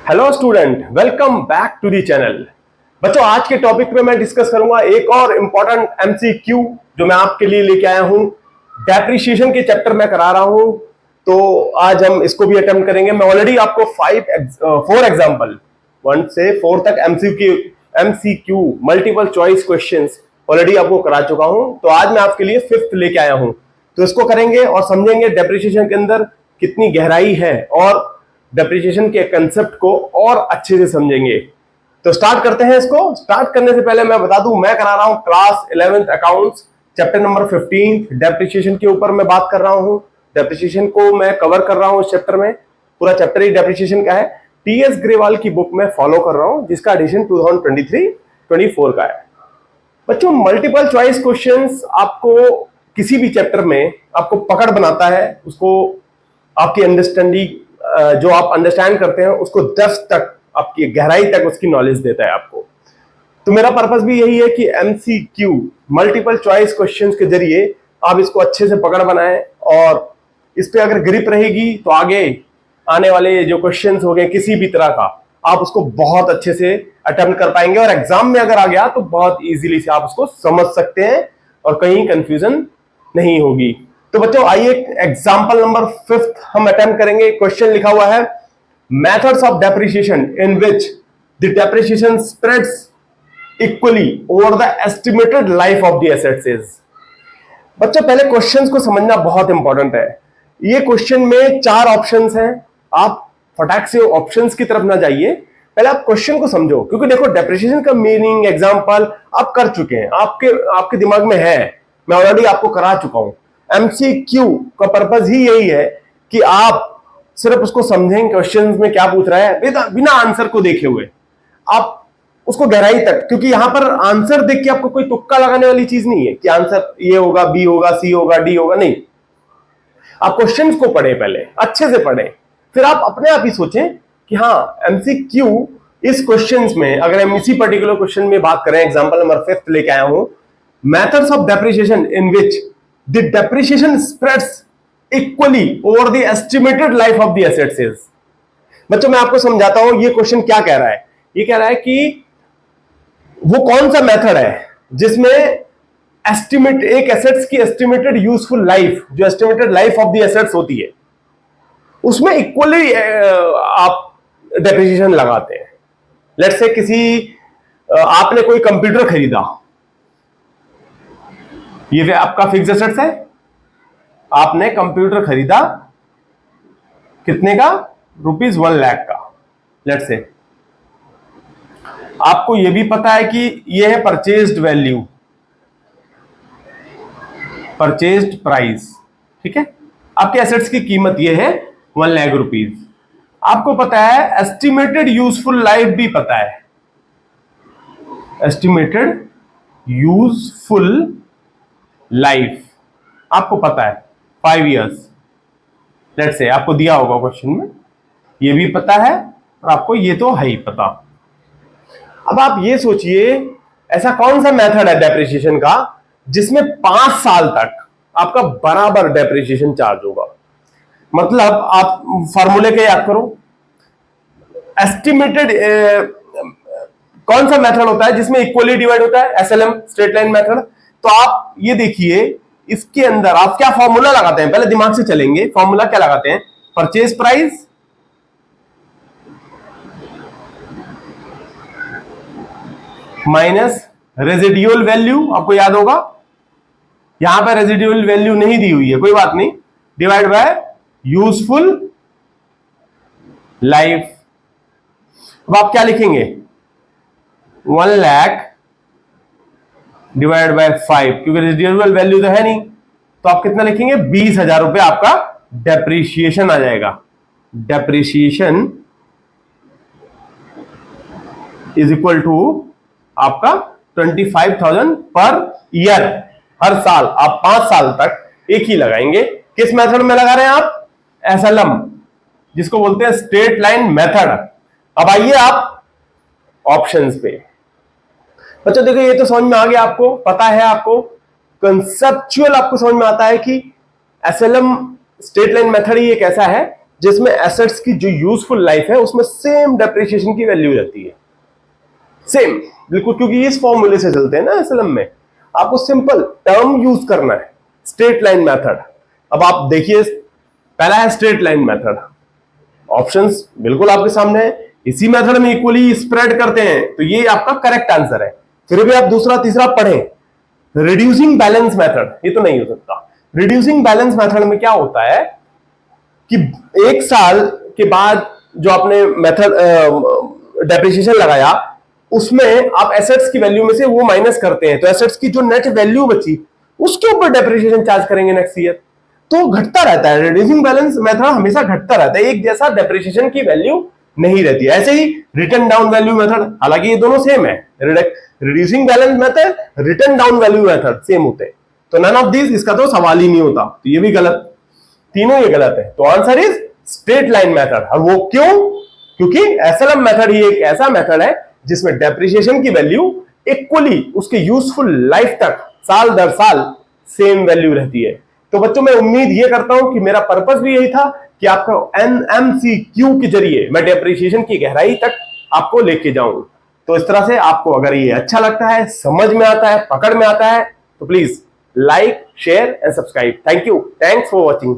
Hello student, welcome back to the channel. बच्चों, आज के टॉपिक पे मैं डिस्कस करूंगा एक और इम्पोर्टेंट एमसीक्यू जो मैं आपके लिए लेके आया हूं। डेप्रिसिएशन के चैप्टर में करा रहा हूं, तो आज हम इसको भी अटेम्प्ट करेंगे। मैं ऑलरेडी आपको 4 एग्जाम्पल 1 से 4 तक MCQ multiple choice questions already आपको करा चुका हूं। तो आज मैं आपके लिए 5th लेके आया हूं, तो इसको करेंगे और समझेंगे डेप्रिसिएशन के अंदर कितनी गहराई है और डेप्रिसिएशन के कंसेप्ट को और अच्छे से समझेंगे। तो स्टार्ट करते हैं। इसको स्टार्ट करने से पहले मैं बता दूं, मैं करा रहा हूं class 11th accounts chapter number 15 depreciation के ऊपर मैं बात कर रहा हूं। डेप्रिसिएशन को मैं कवर कर रहा हूं इस चैप्टर में। पूरा चैप्टर ही डेप्रिसिएशन का है। टीएस ग्रेवाल की बुक में फॉलो कर रहा हूं, जिसका एडिशन 2023-24 का है। बच्चों, मल्टीपल चॉइस क्वेश्चंस आपको किसी भी चैप्टर में आपको पकड़ बनाता है, उसको आपकी अंडरस्टैंडिंग जो आप अंडरस्टैंड करते हैं उसको डेप्थ तक, आपकी गहराई तक उसकी नॉलेज देता है आपको। तो मेरा पर्पस भी यही है कि एमसीक्यू मल्टीपल चॉइस क्वेश्चंस के जरिए आप इसको अच्छे से पकड़ बनाएं, और इस पे अगर ग्रिप रहेगी तो आगे आने वाले जो क्वेश्चंस हो गए किसी भी तरह का, आप उसको बहुत अच्छे से अटेम्प्ट कर पाएंगे, और एग्जाम में अगर आ गया तो बहुत इजीली से आप उसको समझ सकते हैं और कहीं कंफ्यूजन नहीं होगी। तो बच्चों, आइए एग्जांपल नंबर 5th हम अटेम्प्ट करेंगे। क्वेश्चन लिखा हुआ है, methods of depreciation in which the depreciation spreads equally over the estimated life of the assets is. बच्चों, पहले क्वेश्चंस को समझना बहुत इंपॉर्टेंट है। ये क्वेश्चन में 4 ऑप्शंस हैं। आप फटाक से ऑप्शंस की तरफ ना जाइए, पहले आप क्वेश्चन को समझो, क्योंकि देखो डेप्रिसिएशन का मीनिंग एग्जांपल आप कर चुके हैं, आपके दिमाग में है, मैं ऑलरेडी आपको करा चुका हूं। एमसीक्यू का पर्पस ही यही है कि आप सिर्फ उसको समझें क्वेश्चन में क्या पूछ रहा है, बिना आंसर को देखे हुए आप उसको गहराई तक, क्योंकि यहां पर आंसर देख के आपको कोई तुक्का लगाने वाली चीज नहीं है कि आंसर ये होगा, बी होगा, सी होगा, डी होगा, नहीं। आप क्वेश्चंस को पढ़ें, पहले अच्छे से पढ़ें, फिर आप अपने आप ही सोचें कि हाँ, एमसीक्यू इस क्वेश्चंस में, अगर हम इसी पर्टिकुलर क्वेश्चन में बात करें, एग्जांपल नंबर 5th लेके आया हूं, methods of depreciation in which the depreciation spreads equally over the estimated life of the assets is। बच्चों, मैं आपको समझाता हूं ये क्वेश्चन क्या कह रहा है। ये कह रहा है कि वो कौन सा मेथड है जिसमें एस्टिमेट, एक एसेट्स की एस्टिमेटेड यूजफुल लाइफ, जो estimated life of the assets होती है, उसमें इक्वली आप डेप्रिसिएशन लगाते हैं। लेट्स से आपने कोई कंप्यूटर खरीदा, ये आपका फिक्स एसेट्स है। आपने कंप्यूटर खरीदा कितने का? ₹1,00,000 का। लेट्स से आपको यह भी पता है कि यह है परचेज्ड वैल्यू, परचेज्ड प्राइस, ठीक है। आपके एसेट्स की कीमत यह है ₹1,00,000। आपको पता है एस्टिमेटेड यूजफुल लाइफ भी पता है, एस्टिमेटेड यूजफुल लाइफ आपको पता है 5 इयर्स। लेट्स से आपको दिया होगा क्वेश्चन में, ये भी पता है और आपको ये तो है ही पता। अब आप ये सोचिए, ऐसा कौन सा मेथड है डेप्रिसिएशन का जिसमें 5 साल तक आपका बराबर डेप्रिसिएशन चार्ज होगा। मतलब आप फॉर्मूले के याद करो, एस्टिमेटेड कौन सा मेथड होता है जिसमें इक्वली डिवाइड होता है? SLM, straight line method. तो आप ये देखिए, इसके अंदर आप क्या फॉर्मूला लगाते हैं, पहले दिमाग से चलेंगे। फॉर्मूला क्या लगाते हैं? Purchase price minus residual value, आपको याद होगा। यहां पर रेजिडुअल वैल्यू नहीं दी हुई है, कोई बात नहीं, डिवाइड बाय यूजफुल लाइफ। अब आप क्या लिखेंगे? 1,00,000 डिवाइड बाय 5, क्योंकि रेजिडुअल वैल्यू तो है नहीं, तो आप कितना लिखेंगे? 20,000 रुपए आपका डेप्रिसिएशन आ जाएगा। डेप्रिसिएशन इज इक्वल टू आपका 25,000 पर ईयर। हर साल आप 5 साल तक एक ही लगाएंगे। किस मेथड में लगा रहे हैं आप? एसएलएम, जिसको बोलते हैं स्ट्रेट लाइन मेथड। अब आइए आप ऑप्शंस पे। बच्चों देखो, ये तो समझ में आ गया, आपको पता है, आपको कंसेप्चुअल आपको समझ में आता है कि एसएलएम स्ट्रेट लाइन मेथड ही एक ऐसा है जिसमें एसेट्स की जो यूजफुल लाइफ है उसमें सेम डेप्रिसिएशन की वैल्यू रहती है, सेम बिल्कुल, क्योंकि इस फॉर्मूले से चलते हैं ना एसएलएम में। आपको सिंपल टर्म यूज करना है, स्ट्रेट लाइन मेथड। अब आप देखिए, पहला है स्ट्रेट लाइन मेथड, ऑप्शंस बिल्कुल आपके सामने है, इसी मेथड में इक्वली स्प्रेड करते हैं तो ये आपका करेक्ट आंसर है। फिर भी आप दूसरा तीसरा पढ़ें। रिड्यूसिंग बैलेंस मेथड, ये तो नहीं हो सकता। रिड्यूसिंग बैलेंस मेथड में क्या होता है कि एक साल के बाद जो आपने मेथड डेप्रिसिएशन लगाया उसमें आप एसेट्स की वैल्यू में से वो माइनस करते हैं, तो एसेट्स की जो नेट वैल्यू बची उसके ऊपर डेप्रिसिएशन चार्ज करेंगे नेक्स्ट ईयर। तो घटता रहता है, रिड्यूसिंग बैलेंस मेथड हमेशा घटता रहता है, एक जैसा डेप्रिसिएशन की वैल्यू नहीं रहती है। ऐसे ही रिटर्न डाउन वैल्यू मेथड, हालांकि ये दोनों सेम है, reducing balance method, return down value method same होते हैं, तो नन ऑफ दिस, इसका तो सवाल ही नहीं होता, तो ये भी गलत, तीनों ये गलत है। तो answer is straight line method. और वो क्यों? क्योंकि एसएलएम मेथड ही एक ऐसा मेथड है जिसमें डेप्रिसिएशन की वैल्यू इक्वली उसके यूजफुल लाइफ तक साल दर साल सेम वैल्यू रहती है। तो बच्चों, मैं उम्मीद ये करता हूं कि मेरा पर्पस भी यही था कि आपको एनएमसीक्यू के जरिए मैं डेप्रिसिएशन की गहराई तक आपको लेके जाऊं। तो इस तरह से आपको अगर ये अच्छा लगता है, समझ में आता है, पकड़ में आता है, तो please like, share and subscribe. Thank you, thanks for watching.